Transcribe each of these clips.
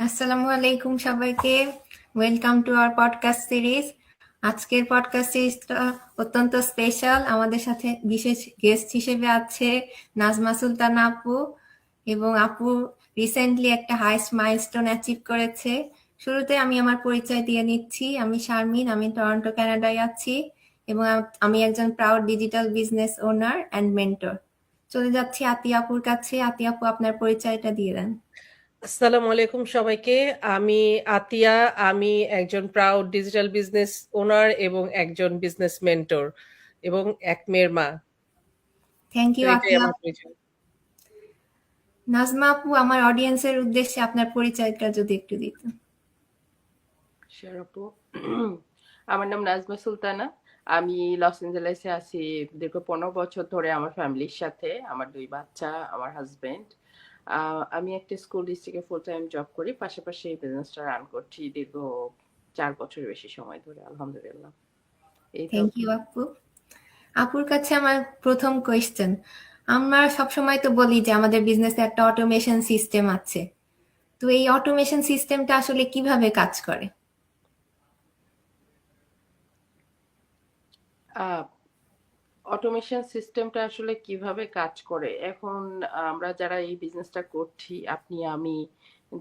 আসসালামু আলাইকুম সবাইকে। Welcome to our podcast series. আজকের পডকাস্ট সিরিজটা অত্যন্ত স্পেশাল। আমাদের সাথে বিশেষ গেস্ট হিসেবে আছে নাজমা সুলতানা আপু, এবং আপু রিসেন্টলি একটা হাইস্ট মাইলস্টোন অ্যাচিভ করেছে। শুরুতে আমি আমার পরিচয় দিয়ে নিচ্ছি। আমি শারমিন, আমি টরন্টো কানাডায় আছি, এবং আমি একজন proud digital business owner and mentor. চলে যাচ্ছি আতিয়া আপুর কাছে। আতিয়া আপু, আপনার পরিচয়টা দিয়ে দেন। আসসালামু আলাইকুম সবাইকে। আমি আতিয়া। আমি একজন প্রাউড ডিজিটাল বিজনেস ওনার এবং একজন বিজনেস মেন্টর এবং এক মেয়ের মা। থ্যাংক তো ইউ এটাই আতিয়া। আমার পরিচয়। নাজমা আপু, আমার অডিয়েন্সের উদ্দেশ্যে আপনার পরিচয়টা যদি একটু দিতেন। শিওর আপু। আমার নাম নাজমা সুলতানা। আমি লস এঞ্জেলেসে আছি দীর্ঘ 15 বছর ধরে আমার ফ্যামিলির সাথে, আমার 2 বাচ্চা, আমার হাজবেন্ড। আমি একটা স্কুল ডিস্ট্রিক্টে ফুল টাইম জব করি, পাশাপাশি এই বিজনেসটা রান করছি দীর্ঘ 4 বছরের বেশি সময় ধরে, আলহামদুলিল্লাহ। এই তো। থ্যাংক ইউ আপু। আপুর কাছে আমার প্রথম কোয়েশ্চেন, আমরা সবসময় তো বলি যে আমাদের বিজনেসে একটা অটোমেশন সিস্টেম আছে, তো এই অটোমেশন সিস্টেমটা আসলে কিভাবে কাজ করে? অটোমেশন সিস্টেমটা আসলে কিভাবে কাজ করে, এখন আমরা যারা এই বিজনেসটা করছি, আপনি আমি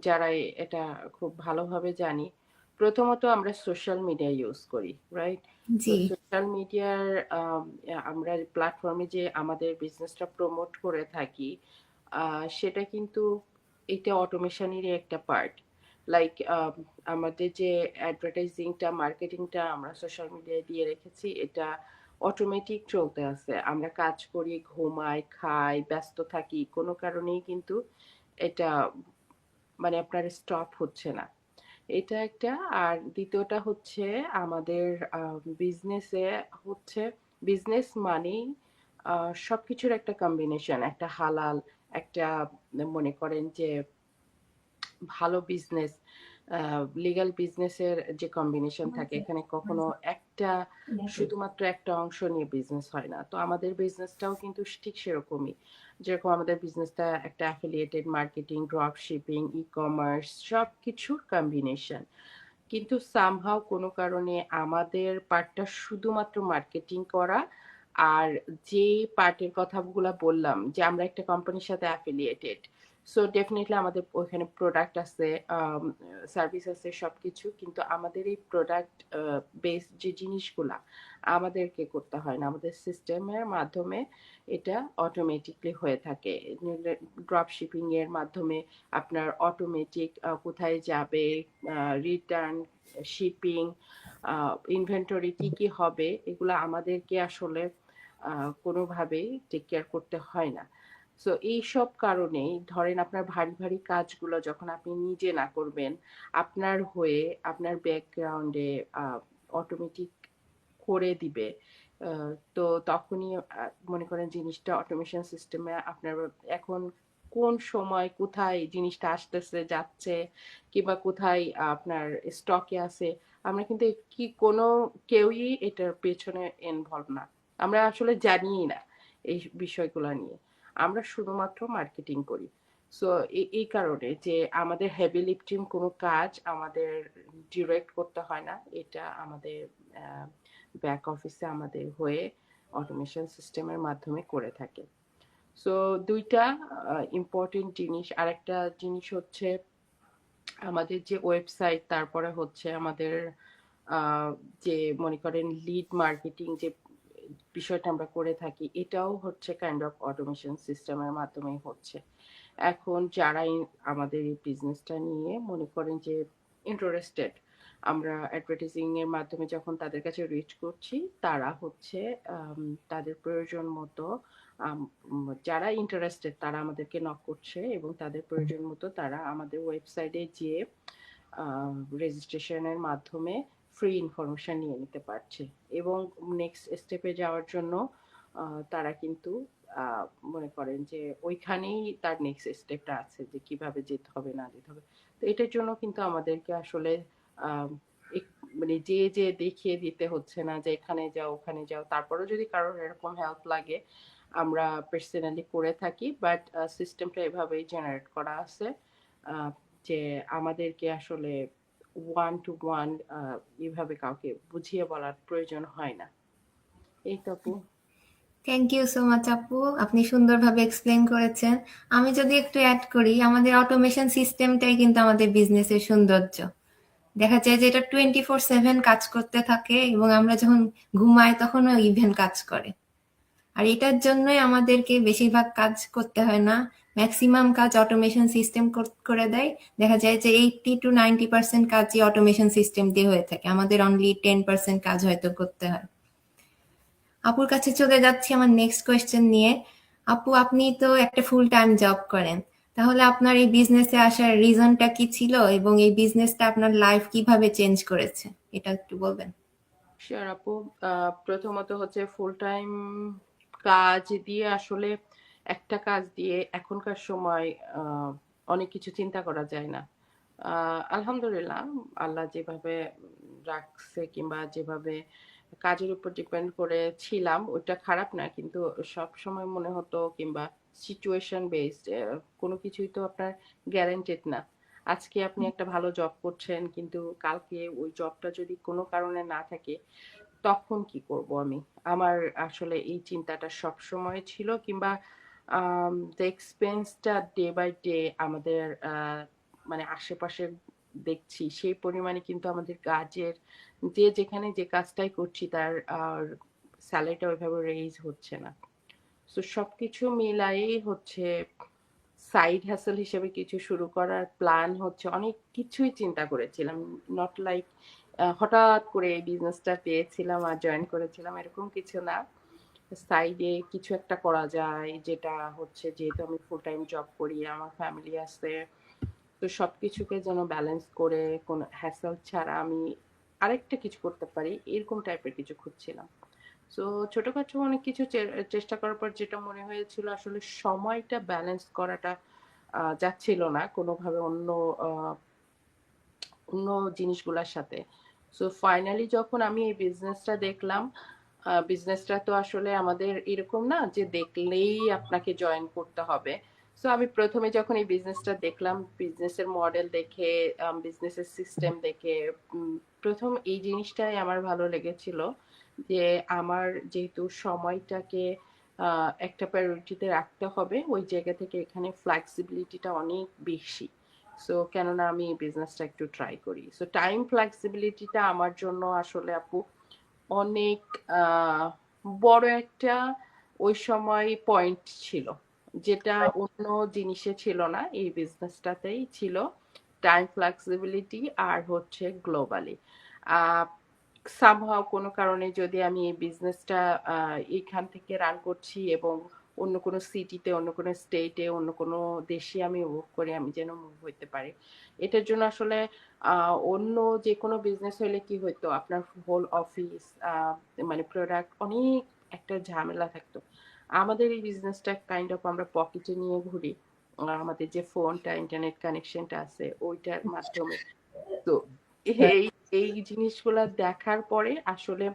যারা এটা খুব ভালোভাবে জানি, প্রথমত আমরা সোশ্যাল মিডিয়া ইউজ করি, রাইট? তো জি। সোশ্যাল মিডিয়ার আমরা প্ল্যাটফর্মে যে আমাদের বিজনেসটা প্রমোট করে থাকি, সেটা কিন্তু এটা অটোমেশনেরই একটা পার্ট। লাইক আমাদের যে অ্যাডভার্টাইজিংটা, মার্কেটিংটা আমরা সোশ্যাল মিডিয়ায় দিয়ে রেখেছি, এটা অটোমেটিক চলতে আছে। আমরা কাজ করি, ঘুমাই, খাই, ব্যস্ত থাকি, কোনো কারণেই কিন্তু এটা মানে আপনার স্টপ হচ্ছে না। এটা একটা। আর দ্বিতীয়টা হচ্ছে আমাদের বিজনেসে হচ্ছে, বিজনেস মানেই সবকিছুর একটা কম্বিনেশন, একটা হালাল, একটা মনে করেন যে ভালো বিজনেস, লিগ্যাল বিজনেসের যে কম্বিনেশন থাকে, এখানে কখনো একটা শুধুমাত্র একটা অংশ নিয়ে বিজনেস হয় না। তো আমাদের বিজনেসটাও কিন্তু ঠিক সেরকমই। যেরকম আমাদের বিজনেসটা একটা affiliated marketing, drop shipping, e commerce, সব কিছুর কম্বিনেশন। কিন্তু সামহাও কোনো কারণে আমাদের পার্টটা শুধুমাত্র মার্কেটিং করা। আর যে পার্টের কথাগুলো বললাম যে আমরা একটা কোম্পানির সাথে অ্যাফিলিয়েটেড, সো ডেফিনেটলি আমাদের ওখানে প্রোডাক্ট আছে, সার্ভিস আছে, সবকিছু, কিন্তু আমাদের এই প্রোডাক্ট বেস যে জিনিসগুলা আমাদেরকে করতে হয় না, আমাদের সিস্টেমের মাধ্যমে এটা অটোমেটিকলি হয়ে থাকে। ড্রপ শিপিং এর মাধ্যমে আপনার অটোমেটিক কোথায় যাবে, রিটার্ন, শিপিং, ইনভেন্টরি কি কি হবে, এগুলো আমাদেরকে আসলে কোনোভাবেই টেক কেয়ার করতে হয় না। সো এইসব কারণেই ধরেন আপনার ভারী ভারী কাজগুলো যখন আপনি নিজে না করবেন, আপনার হয়ে আপনার ব্যাকগ্রাউন্ডে অটোমেটিক করে দিবে, তো তখনই মনে করেন জিনিসটা অটোমেশন সিস্টেমে আপনার এখন কোন সময় কোথায় জিনিসটা আসতেছে যাচ্ছে, কিংবা কোথায় আপনার স্টকে আছে, আমরা কিন্তু কি কোনো কেউই এটার পেছনে ইনভলভ না। আমরা আসলে জানিই না এই বিষয়গুলো নিয়ে। আমরা শুধুমাত্র মার্কেটিং করি। সো এই কারণে যে আমাদের হেভি লিফটিং কোনো কাজ আমাদের ডিরেক্ট করতে হয় না, এটা আমাদের ব্যাক অফিসে আমাদের হয়ে অটোমেশন সিস্টেমের মাধ্যমে করে থাকে। সো দুইটা ইম্পর্টেন্ট জিনিস। আরেকটা জিনিস হচ্ছে আমাদের যে ওয়েবসাইট, তারপরে হচ্ছে আমাদের যে মনে করেন লিড মার্কেটিং যে বিষয়টা আমরা করে থাকি, এটাও হচ্ছে কাইন্ড অফ অটোমেশন সিস্টেমের মাধ্যমেই হচ্ছে। এখন যারাই আমাদের এই বিজনেসটা নিয়ে মনে করেন যে ইন্টারেস্টেড, আমরা অ্যাডভার্টাইজিং এর মাধ্যমে যখন তাদের কাছে রিচ করছি, তারা হচ্ছে তাদের প্রয়োজন মতো, যারা ইন্টারেস্টেড তারা আমাদেরকে নক করছে, এবং তাদের প্রয়োজন মতো তারা আমাদের ওয়েবসাইটে যেয়ে রেজিস্ট্রেশনের মাধ্যমে ফ্রি ইনফরমেশন নিয়ে নিতে পারছে। এবং নেক্সট স্টেপে যাওয়ার জন্য তারা কিন্তু মনে করেন যে ওইখানেই তার নেক্সট স্টেপটা আছে, যে কিভাবে যেতে হবে না যেতে হবে। তো এটার জন্য কিন্তু আমাদেরকে আসলে আহ, মানে যে যে দেখিয়ে দিতে হচ্ছে না যে এখানে যাও ওখানে যাও। তারপরেও যদি কারোর এরকম হেল্প লাগে, আমরা পার্সোনালি করে থাকি, বাট সিস্টেমটা এভাবেই জেনারেট করা আছে যে আমাদেরকে আসলে ওয়ান টু ওয়ান এভাবে কাউকে বুঝিয়ে বলার প্রয়োজন হয় না। এই তো আপু। থ্যাংক ইউ সো মাচ আপু, আপনি সুন্দরভাবে এক্সপ্লেন করেছেন। আমি যদি একটু অ্যাড করি, আমাদের অটোমেশন সিস্টেমটাই কিন্তু আমাদের বিজনেসের সৌন্দর্য। দেখা যায় যে এটা 24/7 কাজ করতে থাকে এবং আমরা যখন ঘুমাই তখনও ইভেন কাজ করে। আর এটার জন্যই আমাদেরকে বেশিরভাগ কাজ করতে হয় না, ম্যাক্সিমাম কাজ অটোমেশন সিস্টেম করে দেয়। দেখা যায় যে 80-90% কাজই অটোমেশন সিস্টেম দিয়ে হয়ে থাকে, আমাদের অনলি 10% কাজ হয়তো করতে হয়। আপুর কাছে চলে যাচ্ছি আমার নেক্সট কোয়েশ্চেন নিয়ে। আপু, আপনি তো একটা ফুল টাইম জব করেন, তাহলে আপনার এই বিজনেসে আসার রিজনটা কি ছিল এবং এই বিজনেসটা আপনার লাইফ কিভাবে চেঞ্জ করেছে, এটা একটু বলবেন? শিওর আপু। প্রথমত হচ্ছে ফুল টাইম কাজ দিয়ে আসলে একটা কাজ দিয়ে এখনকার সময় অনেক কিছু চিন্তা করা যায় না। আলহামদুলিল্লাহ, আল্লাহ যেভাবে রাখছে কিংবা যেভাবে কাজের উপর ডিপেন্ড করে ছিলাম ওটা খারাপ না, কিন্তু সব সময় মনে হতো কিংবা সিচুয়েশন বেসড কোনো কিছুই তো আপনার গ্যারান্টেড না। আজকে আপনি একটা ভালো জব করছেন, কিন্তু কালকে ওই জবটা যদি কোনো কারণে না থাকে তখন কি করব আমি? আমার আসলে এই চিন্তাটা সব সময় ছিল, কিংবা যে এক্সপেন্সটা ডে বাই ডে আমাদের মানে আশেপাশে দেখছি সেই পরিমাণে কিন্তু আমাদের কাজের যে যেখানে যে কাজটাই করছি তার স্যালারিটা ওইভাবে রেইজ হচ্ছে না। তো সবকিছু মিলাই হচ্ছে সাইড হ্যাসেল হিসেবে কিছু শুরু করার প্ল্যান হচ্ছে, অনেক কিছুই চিন্তা করেছিলাম। নট লাইক হঠাৎ করে এই বিজনেসটা পেয়েছিলাম আর জয়েন করেছিলাম, এরকম কিছু না। সাইডে কিছু একটা করা যায়, যেটা হচ্ছে যেহেতু আমি ফুল টাইম জব করি, আমার ফ্যামিলি আছে, তো সবকিছুকে যেন ব্যালেন্স করে কোনো হ্যাসেল ছাড়া আমি আরেকটা কিছু করতে পারি, এরকম টাইপের কিছু খুঁজছিলাম। তো ছোটখাটো অনেক কিছু চেষ্টা করার পর যেটা মনে হয়েছিল আসলে সময়টা ব্যালেন্স করাটা যাচ্ছিল না কোনোভাবে অন্য অন্য জিনিসগুলোর সাথে। সো ফাইনালি যখন আমি এই বিজনেসটা দেখলাম, বিজনেসটা তো আসলে আমাদের এরকম না যে দেখলেই আপনাকে জয়েন করতে হবে। সো আমি প্রথমে যখন এই বিজনেসটা দেখলাম, বিজনেসের মডেল দেখে, বিজনেসের সিস্টেম দেখে, প্রথম এই জিনিসটাই আমার ভালো লেগেছিল যে আমার যেহেতু সময়টাকে একটা প্রায়োরিটিতে রাখতে হবে, ওই জায়গা থেকে এখানে ফ্লেক্সিবিলিটিটা অনেক বেশি। সো কেননা আমি এই বিজনেসটা একটু ট্রাই করি। সো টাইম ফ্লেক্সিবিলিটিটা আমার জন্য আসলে আপু অনেক বড় একটা ওই সময় পয়েন্ট ছিল, যেটা অন্য জিনিসে ছিল না, এই বিজনেসটাতেই ছিল। টাইম ফ্লেক্সিবিলিটি আর হচ্ছে গ্লোবালি সামহাও কোনো কারণে যদি আমি এই বিজনেসটা এইখান থেকে রান করছি এবং অন্য কোনো সিটিতে, অন্য কোনো স্টেটে, অন্য কোনো দেশে আমি মুভ করে আমি যেন মুভ হইতে পারি। এটার জন্য আসলে অন্য যে কোনো বিজনেস হলে কি হইতো, আপনার হোল অফিস মানে প্রোডাক্ট অনেক একটা ঝামেলা থাকতো। আমাদের এই বিজনেসটা কাইন্ড অফ আমরা পকেটে নিয়ে ঘুরি, আমাদের যে ফোনটা ইন্টারনেট কানেকশনটা আছে ওইটার মাধ্যমে। তো এই এই জিনিসগুলা দেখার পরে আসলে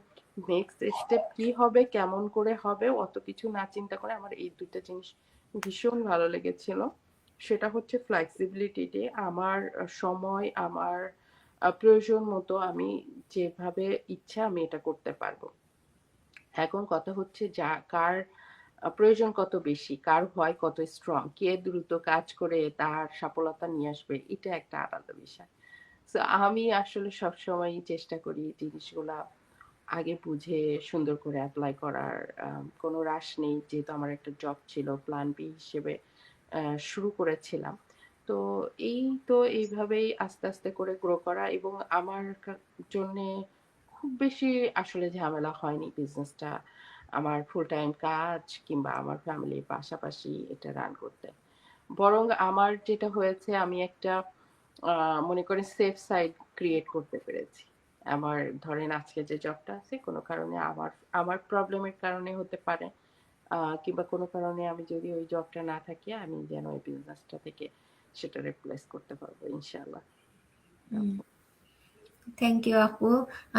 নেক্সট স্টেপ কি হবে, কেমন করে হবে, অত কিছু না চিন্তা করে আমার এই দুইটা জিনিস ভীষণ ভালো লেগেছিল। সেটা হচ্ছে ফ্লেক্সিবিলিটি, আমার সময় আমার প্রয়োজন মতো আমি যেভাবে ইচ্ছা আমি এটা করতে পারবো। এখন কথা হচ্ছে যা কার প্রয়োজন কত বেশি, কার ভয় কত স্ট্রং, কে দ্রুত কাজ করে তার সফলতা নিয়ে আসবে, এটা একটা আলাদা বিষয়। তো আমি আসলে সবসময় চেষ্টা করি জিনিসগুলা আগে বুঝে সুন্দর করে অ্যাপ্লাই করার। কোনো রাশ নেই, যেহেতু আমার একটা জব ছিল, প্ল্যান বি হিসেবে শুরু করেছিলাম। তো এই তো এইভাবেই আস্তে আস্তে করে গ্রো করা, এবং আমার জন্যে খুব বেশি আসলে ঝামেলা হয়নি বিজনেসটা আমার ফুল টাইম কাজ কিংবা আমার ফ্যামিলির পাশাপাশি এটা রান করতে। বরং আমার যেটা হয়েছে, আমি একটা মনে করেন সেফ সাইড ক্রিয়েট করতে পেরেছি। আমার ধরেন আজকে যে জবটা আছে কোনো কারণে আমার আমার প্রবলেমের কারণে হতে পারে, কিংবা কোনো কারণে আমি যদি ওই জবটা না থাকি, আমি যেন ওই বিজনেসটা থেকে সেটা রিপ্লেস করতে পারবো ইনশাআল্লাহ। থ্যাংক ইউ আপু।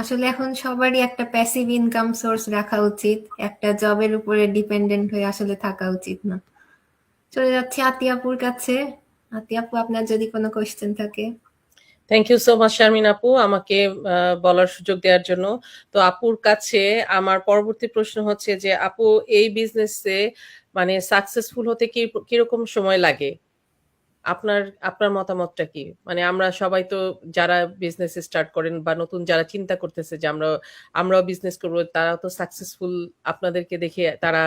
আসলে এখন সবারই একটা প্যাসিভ ইনকাম সোর্স রাখা উচিত, একটা জবের উপরে ডিপেন্ডেন্ট হয়ে আসলে থাকা উচিত না। চলে যাচ্ছি আতিয়াপুর কাছে। আতিয়া আপু, আপনার যদি কোনো কোয়েশ্চেন থাকে। Thank you so much Sharmin আপু আমাকে বলার সুযোগ দেওয়ার জন্য। তো আপুর কাছে আমার পরবর্তী প্রশ্ন হচ্ছে যে আপু এই বিজনেসে মানে সাকসেসফুল হতে কিরকম সময় লাগে? আপনার আপনার মতামতটা কি? মানে আমরা সবাই তো যারা বিজনেস স্টার্ট করেন বা নতুন যারা চিন্তা করতেছে যে আমরাও বিজনেস করবো, তারাও তো সাকসেসফুল আপনাদেরকে দেখে তারা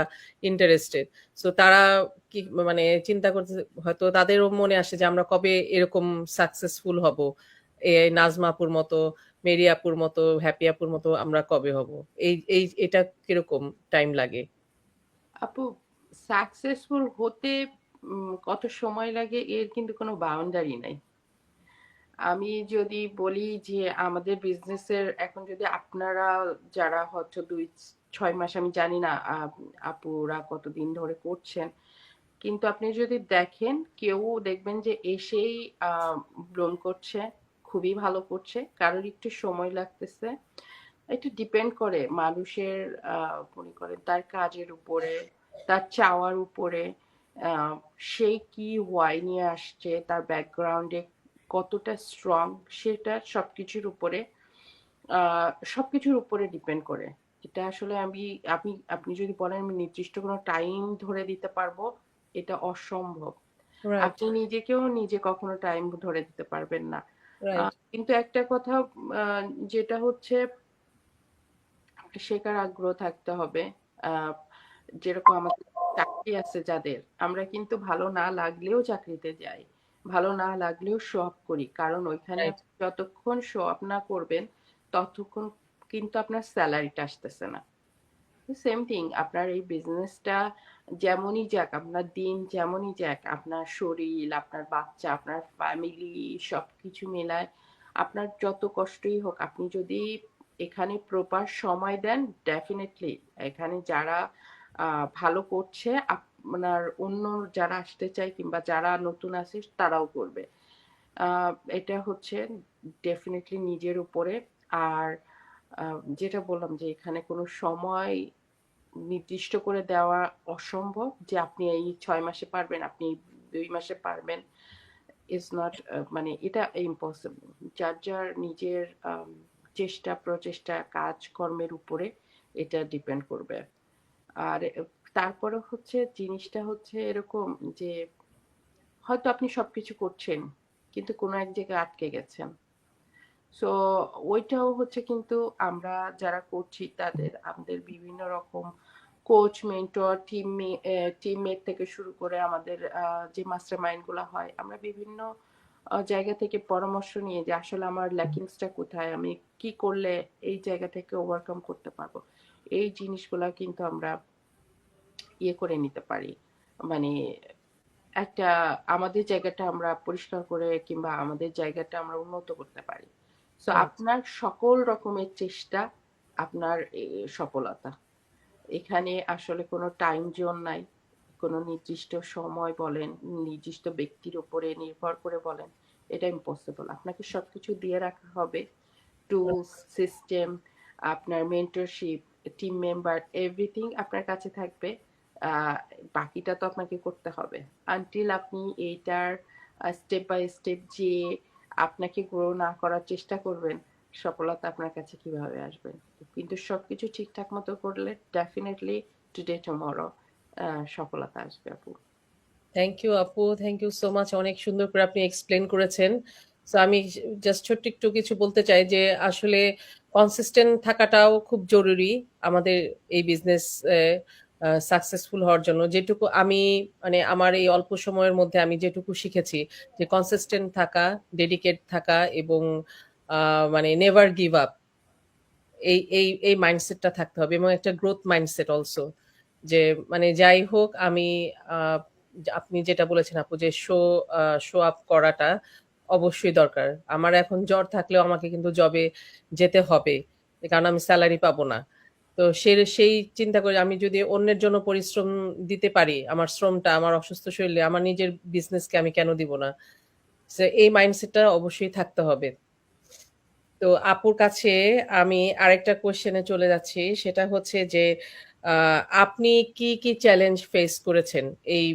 ইন্টারেস্টেড। সো তারা কি মানে চিন্তা করতে, হয়তো তাদেরও মনে আসে যে আমরা কবে এরকম সাকসেসফুল হব, নাজমা আপুর মতো, মেরি আপুর মতো, হ্যাপি আপুর মতো আমরা কবে হব? এটা কিরকম টাইম লাগে? আপু, সাকসেসফুল হতে কত সময় লাগে এর কিন্তু কোনো বাউন্ডারি নাই। আমি যদি বলি যে আমাদের বিজনেসের এখন যদি আপনারা যারা হয়তো 2-6 মাস, আমি জানি না আপুরা কতদিন ধরে করছেন, কিন্তু আপনি যদি দেখেন কেউ দেখবেন যে এসেই ব্লোন করছে, খুবই ভালো করছে, কারোর একটু সময় লাগতেছে। এটা ডিপেন্ড করে মানুষের মনে করেন তার কাজের উপরে, তার চাওয়ার উপরে, আহ, সে কি ওয়াই নিয়ে আসছে, তার ব্যাকগ্রাউন্ডে কতটা স্ট্রং, সেটা সবকিছুর উপরে ডিপেন্ড করে। এটা আসলে আপনি যদি বলেন আমি নির্দিষ্ট কোনো টাইম ধরে দিতে পারবো, এটা অসম্ভব। রাইট, আপনি নিজেকেও নিজে কখনো টাইম ধরে দিতে পারবেন না। রাইট, কিন্তু একটা কথা, যেটা হচ্ছে শেখার আগ্রহ থাকতে হবে। আহ, যেরকম আমাদের চাকরি আছে যাদের, আমরা কিন্তু ভালো না লাগলেও চাকরিতে যাই, ভালো না লাগলেও শো আপ করি, কারণ ওইখানে রাইট, আপনি যতক্ষণ শো আপ না করবেন ততক্ষণ কিন্তু আপনার স্যালারিটা আসতেছে না। সেম থিং, আপনার এই বিজনেসটা যেমনই যাক, আপনার দিন যেমনই যাক, আপনার শরীর, আপনার বাচ্চা, আপনার ফ্যামিলি, সবকিছু মেলায় আপনার যত কষ্টই হোক, আপনি যদি এখানে প্রপার সময় দেন, ডেফিনেটলি এখানে যারা ভালো করছে, আপনার অন্য যারা আসতে চায় কিংবা যারা নতুন আসে তারাও করবে। এটা হচ্ছে ডেফিনেটলি নিজের উপরে। আর যেটা বললাম যে এখানে কোনো সময় নির্দিষ্ট করে দেওয়া অসম্ভব, যে আপনি এই 6 মাসে পারবেন, আপনি এই 2 মাসে পারবেন, ইজ নট, মানে এটা ইম্পসিবল। যার যার নিজের চেষ্টা প্রচেষ্টা কাজকর্মের উপরে এটা ডিপেন্ড করবে। আর তারপরে হচ্ছে জিনিসটা হচ্ছে এরকম যে হয়তো আপনি সবকিছু করছেন কিন্তু কোনো এক জায়গায় আটকে গেছেন। সো ওইটাও হচ্ছে, কিন্তু আমরা যারা করছি তাদের আমাদের বিভিন্ন রকম কোচ, মেন্টর, টিমমেট থেকে শুরু করে আমাদের যে মাস্টার মাইন্ড গুলা হয়, আমরা বিভিন্ন জায়গা থেকে পরামর্শ নিয়ে যে আসলে আমার ল্যাকিংসটা কোথায়, আমি কি করলে এই জায়গা থেকে ওভারকাম করতে পারবো, এই জিনিসগুলা কিন্তু আমরা ইয়ে করে নিতে পারি। মানে একটা আমাদের জায়গাটা আমরা পরিষ্কার করে কিংবা আমাদের জায়গাটা আমরা উন্নত করতে পারি। So right. আপনার সকল রকমের চেষ্টা আপনার সফলতা। এখানে আসলে কোনো টাইম জোন নাই, কোনো নির্দিষ্ট সময় বলেন, নির্দিষ্ট ব্যক্তির উপরে নির্ভর করে বলেন, এটা ইম্পসিবল। আপনাকে সবকিছু দিয়ে রাখা হবে, টুলস, সিস্টেম, আপনার মেন্টরশিপ, টিম মেম্বার, এভরিথিং আপনার কাছে থাকবে। আহ, বাকিটা তো আপনাকে করতে হবে। আনটিল আপনি এইটার স্টেপ বাই স্টেপ যে আপনাকে গ্রো না করার চেষ্টা করবেন, সফলতা আপনার কাছে কিভাবে আসবে? কিন্তু সবকিছু ঠিকঠাক মতো করলে ডেফিনেটলি টুডে টুমরো সফলতা আসবে আপু। থ্যাংক ইউ আপু, থ্যাংক ইউ সো মাচ, অনেক সুন্দর করে আপনি এক্সপ্লেন করেছেন। তো আমি জাস্ট ছোট্ট একটু কিছু বলতে চাই যে আসলে কনসিস্টেন্ট থাকাটাও খুব জরুরি আমাদের এই বিজনেস সাকসেসফুল হওয়ার জন্য। যেটুকু আমি মানে আমার এই অল্প সময়ের মধ্যে আমি যেটুকু শিখেছি যে কনসিস্টেন্ট থাকা, ডেডিকেট থাকা এবং মানে নেভার গিভ আপ, এই এই এই মাইন্ডসেটটা থাকতে হবে এবং একটা গ্রোথ মাইন্ডসেট অলসো। যে মানে যাই হোক আমি আহ, আপনি যেটা বলেছেন আপু যে শো আপ করাটা অবশ্যই দরকার। আমার এখন জ্বর থাকলেও আমাকে কিন্তু জবে যেতে হবে, কারণ আমি স্যালারি পাবো না। তো সেই চিন্তা করে আমি যদি অন্যের জন্য পরিশ্রম দিতে পারি, আমার শ্রমটা আমার অসুস্থ শরীরে, আমার নিজের বিজনেসকে আমি কেন দিব না? So, এই মাইন্ডসেটটা অবশ্যই থাকতে হবে। তো আপুর কাছে আমি আরেকটা কোশ্চেনে চলে যাচ্ছি, সেটা হচ্ছে যে আপনি কি কি চ্যালেঞ্জ ফেস করেছেন এই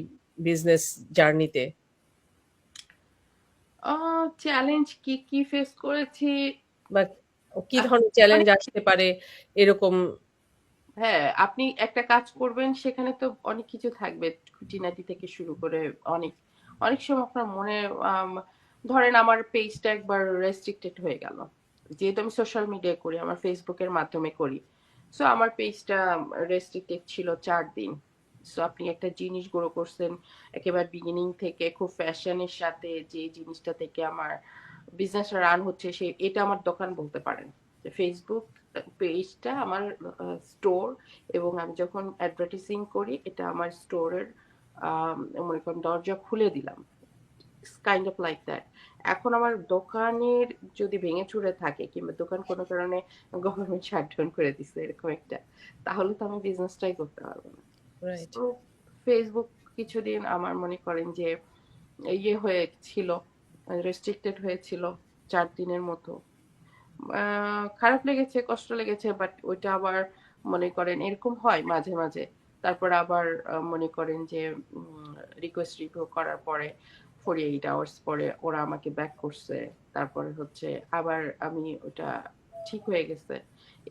বিজনেস জার্নিতে? চ্যালেঞ্জ কি কি ফেস করেছি? বা কি আহ, ধরনের চ্যালেঞ্জ অনেক আসতে পারে এরকম? হ্যাঁ, আপনি একটা কাজ করবেন সেখানে তো অনেক কিছু থাকবে, খুঁটিনাটি থেকে শুরু করে অনেক অনেক সময় আপনার মনে আম, ধরেন আমার পেজটা একবার রেস্ট্রিক্টেড হয়ে গেল, যেহেতু আমি সোশ্যাল মিডিয়া করি, আমার ফেসবুকের মাধ্যমে করি। সো আমার পেজটা রেস্ট্রিক্টেড ছিল 4 দিন। সো আপনি একটা জিনিস গ্রো করছেন একেবারে বিগিনিং থেকে খুব ফ্যাশনের সাথে, যে জিনিসটা থেকে আমার বিজনেস রান হচ্ছে, সে এটা আমার দোকান বলতে পারেন। যে ফেসবুক পেজটা আমার স্টোর, এবং আমি যখন অ্যাডভার্টাইজিং করি এটা আমার স্টোরের মনে করেন দরজা খুলে দিলাম, কাইন্ড অফ লাইক দ্যাট। এখন আমার দোকানের যদি ভেঙে চুরে থাকে, কিংবা দোকান কোনো কারণে গভর্নমেন্ট শাটডাউন করে দিচ্ছে এরকম একটা, তাহলে তো আমি বিজনেসটাই করতে পারবো না। রাইট। তো ফেসবুক কিছুদিন আমার মনে করেন যে ইয়ে হয়েছিল, রেস্ট্রিক্টেড হয়েছিল 4 দিনের মতো। খারাপ লেগেছে, কষ্ট লেগেছে, বাট ওইটা আবার মনে করেন এরকম হয় মাঝে মাঝে। তারপর আবার মনে করেন যে রিকোয়েস্ট রিভিউ করার পরে 48 আওয়ার্স পরে ওরা আমাকে ব্যাক করছে। তারপরে হচ্ছে আবার আমি ওটা ঠিক হয়ে গেছে।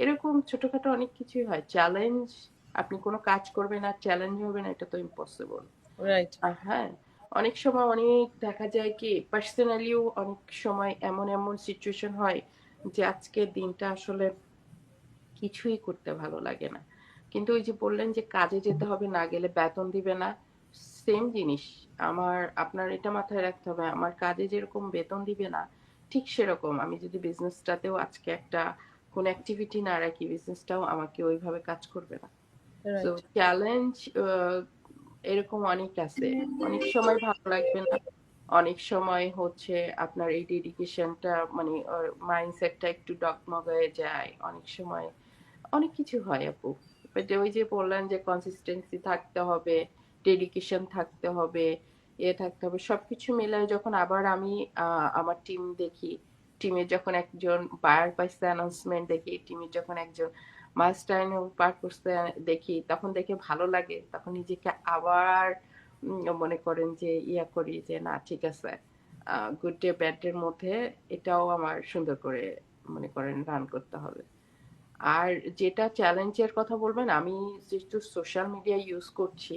এরকম ছোটখাটো অনেক কিছুই হয় চ্যালেঞ্জ। আপনি কোনো কাজ করবেন আর চ্যালেঞ্জ হবে না, এটা তো ইম্পসিবল। রাইট। আর হ্যাঁ, অনেক সময় অনেক দেখা যায় কি পার্সোনালিও অনেক সময় এমন এমন সিচুয়েশন হয় যে আজকের দিনটা আসলে কিছুই করতে ভালো লাগে না। কিন্তু ওই যে বললেন যে কাজে যেতে হবে, না গেলে বেতন দিবে না, সেম জিনিস। আপনার এটা মাথায় রাখতে হবে, আমার কাজে যেরকম বেতন দিবে না, ঠিক সেরকম আমি যদি বিজনেসটাতেও আজকে একটা কোন অ্যাক্টিভিটি না রাখি, বিজনেসটাও আমাকে ওইভাবে কাজ করবে না। তো রাইট। চ্যালেঞ্জ এরকম অনেক আছে। অনেক সময় ভালো লাগবে না, অনেক সময় হচ্ছে আপনার এই ডেডিকেশনটা মানে মাইন্ডসেটটা একটু ডগমগায়ে যায়, অনেক সময় অনেক কিছু হয় আপু। বাট ওই যে বললেন যে কনসিস্টেন্সি থাকতে হবে, ডেডিকেশন থাকতে হবে, থাকতে হবে, সবকিছু মিলায় যখন আবার আমি আমার টিম দেখি, টিমে যখন একজন বায়ার পাইছে অ্যানাউন্সমেন্ট দেখি, টিমে যখন একজন মাইলস্টোন পার করতে দেখি, তখন দেখে ভালো লাগে, তখন নিজেকে আবার মনে করেন যে ইয়া করি যে না ঠিক আছে, গুড ডে ব্যাড ডে এর মধ্যে এটাও আমার সুন্দর করে মনে করেন রান করতে হবে। আর যেটা চ্যালেঞ্জের কথা বলবেন, আমি যেহেতু সোশ্যাল মিডিয়া ইউজ করছি,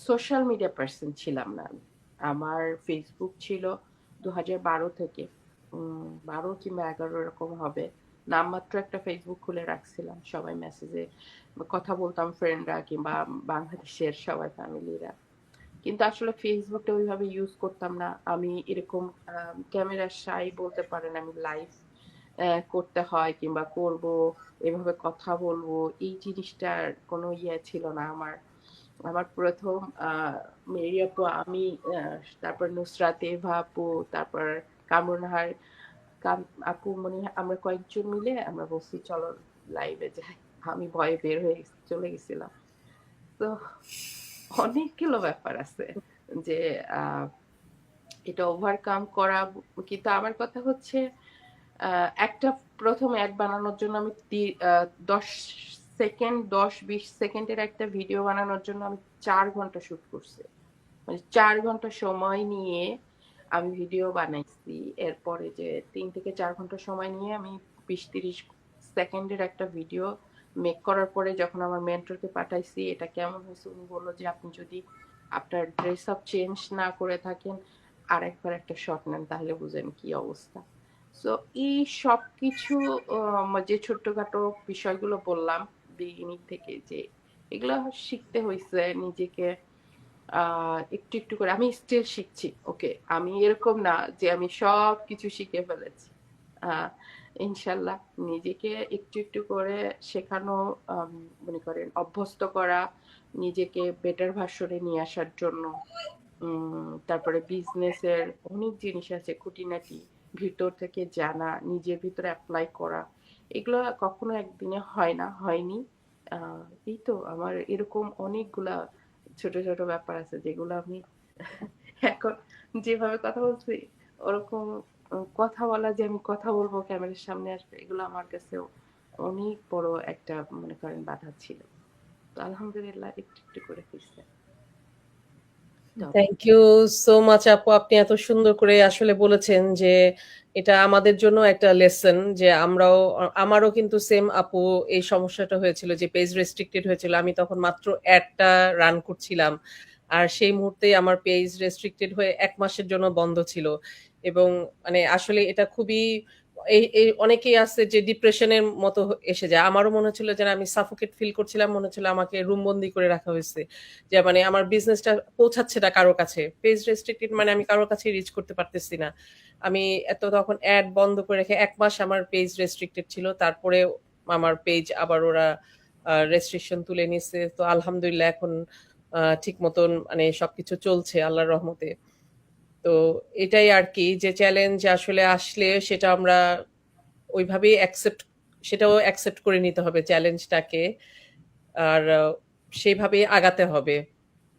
সোশ্যাল মিডিয়া পার্সন ছিলাম না আমি। আমার ফেসবুক ছিল 2012 থেকে, 12 কিংবা 11 এরকম হবে। নামমাত্র একটা ফেসবুক খুলে রাখছিলাম, সবাই মেসেজে কথা বলতাম, ফ্রেন্ডরা কিংবা বাংলাদেশের সবাই ফ্যামিলিরা। কিন্তু আসলে ফেসবুকটা ওইভাবে ইউজ করতাম না আমি। এরকম ক্যামেরা শাই বলতে পারেন, আমি লাইভ করতে হয় কিংবা করব, এভাবে কথা বলবো, এই জিনিসটার কোনো ইয়ে ছিল না আমার। আমার প্রথম মেরি আপু, আমি, তারপর নুসরাত, এভা আপু, তারপর কামরুনাহার, আপু, মানে আমরা কয়েকজন মিলে আমরা বলছি চলো লাইভে যাই। আমি ভয়ে বের হয়ে চলে গেছিলাম। তো অনেকগুলো ব্যাপার আছে যে আহ এটা ওভারকাম করা। কিন্তু আমার কথা হচ্ছে একটা প্রথম অ্যাড বানানোর জন্য আমি 10 সেকেন্ড, 10-20 সেকেন্ডের একটা ভিডিও বানানোর জন্য আমি 4 ঘন্টা শুট করছি। মানে 4 ঘন্টা সময় নিয়ে আমি ভিডিও বানাইছি। এরপরে যে 3 থেকে 4 ঘন্টা সময় নিয়ে আমি 20-30 সেকেন্ডের একটা ভিডিও মেক করার পরে যখন আমার মেন্টরকে পাঠাইছি এটা কেমন হয়েছে, উনি বললো যে আপনি যদি আপনার ড্রেস আপ চেঞ্জ না করে থাকেন, আর একবার একটা শট নেন, তাহলে বুঝেন কি অবস্থা। সো এই সব কিছু যে ছোট্টখাটো বিষয়গুলো বললাম বিগিনিং থেকে, যে এগুলো শিখতে হয়েছে নিজেকে। একটু একটু করে আমি স্টিল শিখছি। ওকে, আমি এরকম না যে আমি সব কিছু শিখে ফেলেছি। আহ ইনশাল্লাহ নিজেকে একটু একটু করে শেখানো, মনে করেন অভ্যস্ত করা, নিজেকে বেটার ভার্সনে নিয়ে আসার জন্য। তারপরে বিজনেসের অনেক জিনিস আছে খুঁটিনাটি, ভিতর থেকে জানা, নিজের ভিতরে অ্যাপ্লাই করা, এগুলো কখনো একদিনে হয় না, হয়নি। এই তো আমার এরকম অনেকগুলা ছোট ছোট ব্যাপার আছে যেগুলো আমি এখন যেভাবে কথা বলছি ওরকম কথা বলা, যে আমি কথা বলবো ক্যামেরার সামনে আসবে, এগুলো আমার কাছে অনেক বড় একটা মনে করেন বাধা ছিল। তো আলহামদুলিল্লাহ একটু একটু করে ফিরছে। Topic. Thank you so much আপু, আপনি এত সুন্দর করে আসলে বলেছেন যে এটা আমাদের জন্য একটা লেসন যে আমারও কিন্তু সেম আপু এই সমস্যাটা হয়েছিল যে পেজ রেস্ট্রিক্টেড হয়েছিল। আমি তখন মাত্র অ্যাডটা রান করছিলাম আর সেই মুহূর্তেই আমার পেজ রেস্ট্রিক্টেড হয়ে 1 মাসের জন্য বন্ধ ছিল। এবং মানে আসলে এটা খুবই এই অনেকেই আছে যে ডিপ্রেশনের মতো এসে যায়। আমারও মনে হচ্ছিল যে আমি সাফোকেট ফিল করছিলাম, মনে হচ্ছিল আমাকে রুম বন্দি করে রাখা হয়েছে, যে মানে আমার বিজনেসটা পৌঁছাচ্ছে না কারো কাছে, পেজ রেস্ট্রিক্টেড মানে আমি কারোর কাছে রিচ করতে পারতেছি না। আমি তখন অ্যাড বন্ধ করে রেখে 1 মাস আমার পেজ রেস্ট্রিক্টেড ছিল, তারপরে আমার পেজ আবার ওরা রেস্ট্রিকশন তুলে নিছে। তো আলহামদুলিল্লাহ এখন ঠিক মতন মানে সবকিছু চলছে আল্লাহর রহমতে। তো এটাই আর কি, যে চ্যালেঞ্জ আসলে আসলে সেটা আমরা ওইভাবেই সেটাও অ্যাকসেপ্ট করে নিতে হবে চ্যালেঞ্জটাকে। আর সেইভাবেই আগাতে হবে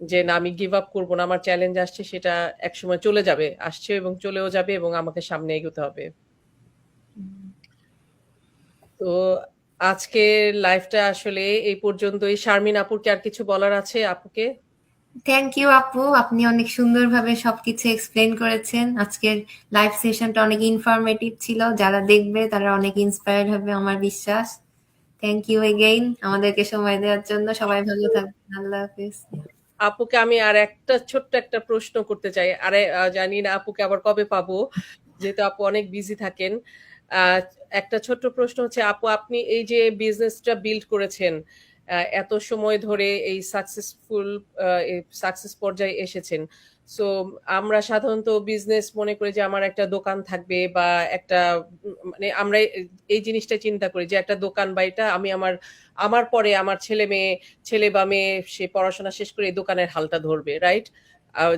যে না, আমি গিভ আপ করবো না, আমার চ্যালেঞ্জ আসছে, সেটা একসময় চলে যাবে, আসছে এবং চলেও যাবে এবং আমাকে সামনে এগোতে হবে। তো আজকে লাইফটা আসলে এই পর্যন্তই। শারমিন আপুর কি আর কিছু বলার আছে আপুকে? থ্যাংক ইউ আপু, আপনি অনেক সুন্দরভাবে সবকিছু এক্সপ্লেন করেছেন। আজকের লাইভ সেশনটা অনেক ইনফরমেটিভ ছিল, যারা দেখবে তারা অনেক ইন্সপায়ার্ড হবে আমার বিশ্বাস। থ্যাংক ইউ এগেইন আমাদেরকে সময় দেওয়ার জন্য। সবাই ভালো থাকবেন, আল্লাহ হাফিজ। আপুকে আমি আর একটা ছোট্ট একটা প্রশ্ন করতে চাই, আরে জানি না আপুকে আবার কবে পাবো, যেহেতু আপু অনেক বিজি থাকেন। আহ, একটা ছোট্ট প্রশ্ন হচ্ছে, আপু আপনি এই যে বিজনেসটা বিল্ড করেছেন, এত সময় ধরে এই সাকসেস পর্যায়ে এসেছেন, সো আমরা সাধারণত বিজনেস মনে করি যে আমার একটা দোকান থাকবে বা একটা মানে আমরা এই জিনিসটা চিন্তা করি যে একটা দোকান বা এটা আমি আমার আমার পরে আমার ছেলে বা মেয়ে সে পড়াশোনা শেষ করে এই দোকানের হালটা ধরবে, রাইট?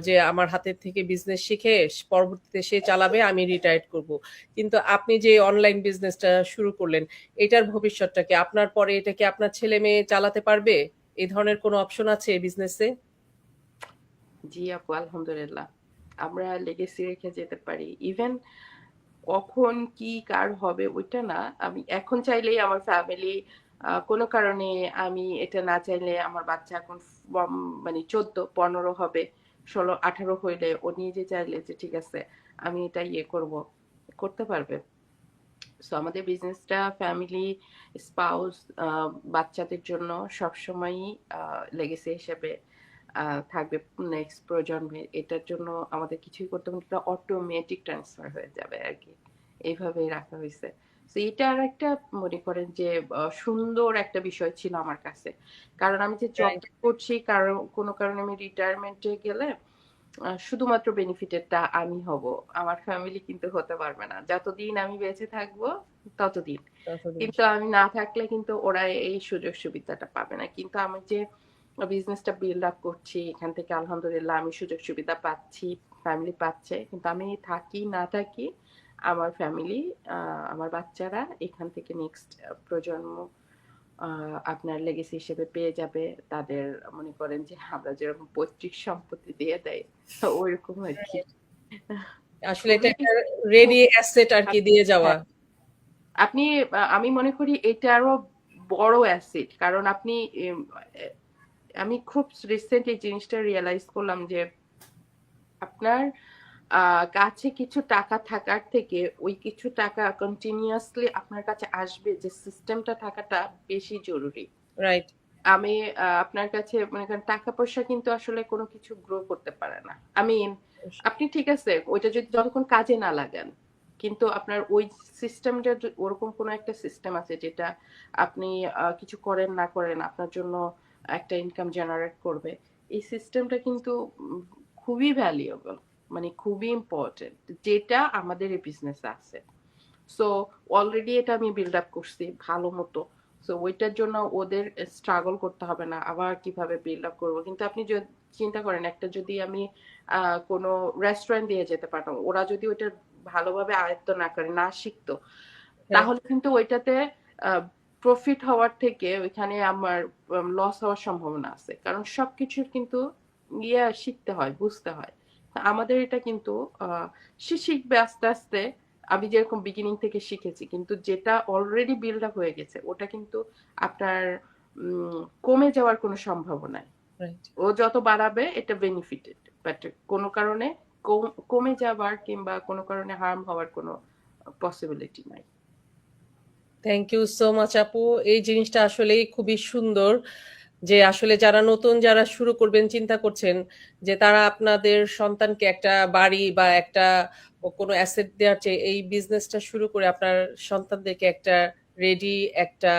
যে আমার হাতের থেকে বিজনেস শিখে পরবর্তীতে সে চালাবে, আমি রিটায়ার্ড করব। কিন্তু আপনি যে অনলাইন বিজনেসটা শুরু করলেন, এটার ভবিষ্যৎটা কি? আপনার পরে এটা কি আপনার ছেলে মেয়ে চালাতে পারবে? এই ধরনের কোনো অপশন আছে এই বিজনেসে? জি আপু, আলহামদুলিল্লাহ আমরা লেগেসি রেখে যেতে পারি। ইভেন কখন কি কার হবে ওইটা না, আমি এখন চাইলেই আমার ফ্যামিলি, কোনো কারণে আমি এটা না চাইলে আমার বাচ্চা এখন মানে 14-15 হবে, 16-18 হইলে ও নিজে চাইলে যে ঠিক আছে আমি এটা করতে পারবে। সো আমাদের বিজনেসটা ফ্যামিলি, স্পাউস, বাচ্চাদের জন্য সবসময়ই লেগেসি হিসেবে থাকবে নেক্সট প্রজন্মে। এটার জন্য আমাদের কিছুই করতে হবে না, এটা অটোমেটিক ট্রান্সফার হয়ে যাবে আর কি, এইভাবেই রাখা হয়েছে। তো এটা আর একটা মনে করেন যে সুন্দর একটা বিষয় ছিল আমার কাছে, কারণ আমি যে রাইট, জবটা করছি, কারণ কোনো কারণে আমি রিটায়ারমেন্টে গেলে শুধুমাত্র বেনিফিটেডটা আমি হব, আমার ফ্যামিলি কিন্তু হতে পারবে না। যতদিন আমি বেঁচে থাকবো ততদিন, ততদিন। কিন্তু আমি না থাকলে কিন্তু ওরা এই সুযোগ সুবিধাটা পাবে না। কিন্তু আমি যে বিজনেসটা বিল্ড আপ করছি, এখান থেকে আলহামদুলিল্লাহ আমি সুযোগ সুবিধা পাচ্ছি, ফ্যামিলি পাচ্ছে, কিন্তু আমি থাকি না থাকি আমার ফ্যামিলি, আমার বাচ্চারা এখান থেকে নেক্সট প্রজন্ম আপনার লেগেসি হিসেবে পেয়ে যাবে। তাদের মনে করেন যে আমরা যেরকম পৈতৃক সম্পত্তি দিয়ে দেয় ওইরকম আর কি। আসলে এটা খুবই একটা রেডি অ্যাসেট আর কি দিয়ে যাওয়া। হ্যাঁ, আপনি আমি মনে করি এটা আরো বড় অ্যাসেট, কারণ আপনি আমি খুব রিসেন্ট এই জিনিসটা রিয়েলাইজ করলাম যে আপনার কাছে কিছু টাকা থাকার থেকে ওই কিছু টাকা কন্টিনিউয়াসলি আপনার কাছে আসবে, যে সিস্টেমটা থাকাটা বেশি জরুরি। রাইট। আমি আপনার কাছে মনে করেন টাকা পয়সা কিন্তু আসলে কোনো কিছু গ্রো করতে পারে না। আমি আপনি ঠিক আছে ওইটা যদি যতক্ষণ কাজে না লাগান, কিন্তু আপনার ওই সিস্টেমটা ওরকম কোনো একটা সিস্টেম আছে যেটা আপনি কিছু করেন না করেন আপনার জন্য একটা ইনকাম জেনারেট করবে, এই সিস্টেমটা কিন্তু খুবই ভ্যালুয়েবল, মানে খুবই ইম্পর্টেন্ট, যেটা আমাদের এই বিজনেসে আছে। সো অলরেডি এটা আমি বিল্ড আপ করছি ভালো মতো। সো ওইটার জন্য ওদের স্ট্রাগল করতে হবে না আবার কিভাবে বিল্ড আপ করবো। কিন্তু আপনি যদি চিন্তা করেন, একটা যদি আমি কোনো রেস্টুরেন্ট দিয়ে যেতে পারতাম, ওরা যদি ওইটা ভালোভাবে আয়ত্ত না করে, না শিখতো, হ্যাঁ, তাহলে কিন্তু ওইটাতে প্রফিট হওয়ার থেকে ওইখানে আমার লস হওয়ার সম্ভাবনা আছে, কারণ সবকিছুর কিন্তু শিখতে হয়, বুঝতে হয়। তা আমাদের এটা কিন্তু সে শিখবে আস্তে আস্তে। আমি যেরকম বিগিনিং থেকে শিখেছি, কিন্তু যেটা অলরেডি বিল্ড আপ হয়ে গেছে ওটা কিন্তু আপনার কমে যাওয়ার কোনো সম্ভাবনা নাই। রাইট। ও যত বাড়াবে এটা বেনিফিটেড। বাট কোনো কারণে কমে যাবার কিংবা কোনো কারণে হার্ম হওয়ার কোনো পসিবিলিটি নাই। থ্যাংক ইউ সো মাচ আপু। এই জিনিসটা আসলেই খুবই সুন্দর যে আসলে যারা নতুন যারা শুরু করবেন চিন্তা করছেন যে তারা আপনাদের সন্তানকে একটা বাড়ি বা একটা কোনো অ্যাসেট দেওয়ার চেয়ে এই বিজনেসটা শুরু করে আপনার সন্তানদেরকে একটা রেডি একটা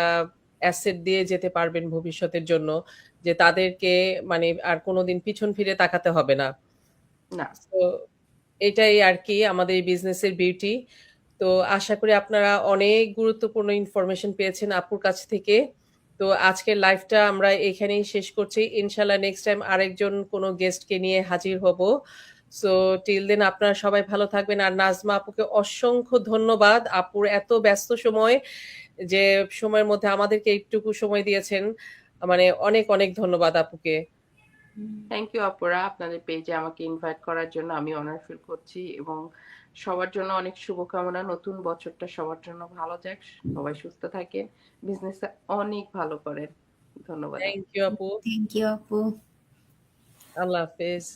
অ্যাসেট দিয়ে যেতে পারবেন ভবিষ্যতের জন্য, যে তাদেরকে মানে আর কোনোদিন পিছন ফিরে তাকাতে হবে না। না, তো এটাই আর কি আমাদের এই বিজনেসের বিউটি। তো আশা করি আপনারা অনেক গুরুত্বপূর্ণ ইনফরমেশন পেয়েছেন আপুর কাছ থেকে। তো আজকের লাইভটা আমরা এখানেই শেষ করছি। ইনশাল্লাহ নেক্সট টাইম আরেকজন কোনো গেস্টকে নিয়ে হাজির হব। সো টিল দেন আপনারা সবাই ভালো থাকবেন। আর নাজমা আপুকে অসংখ্য ধন্যবাদ, আপুর এত ব্যস্ত সময় যে সময়ের মধ্যে আমাদেরকে একটুকু সময় দিয়েছেন, মানে অনেক অনেক ধন্যবাদ আপুকে। থ্যাংক ইউ আপুরা, আপনাদের পেজে আমাকে ইনভাইট করার জন্য আমি অনার ফিল করছি, এবং সবার জন্য অনেক শুভকামনা। নতুন বছরটা সবার জন্য ভালো যাক, সবাই সুস্থ থাকেন, বিজনেস অনেক ভালো করেন। ধন্যবাদ। থ্যাংক ইউ আপু। থ্যাংক ইউ আপু। আল্লাহ হাফেজ।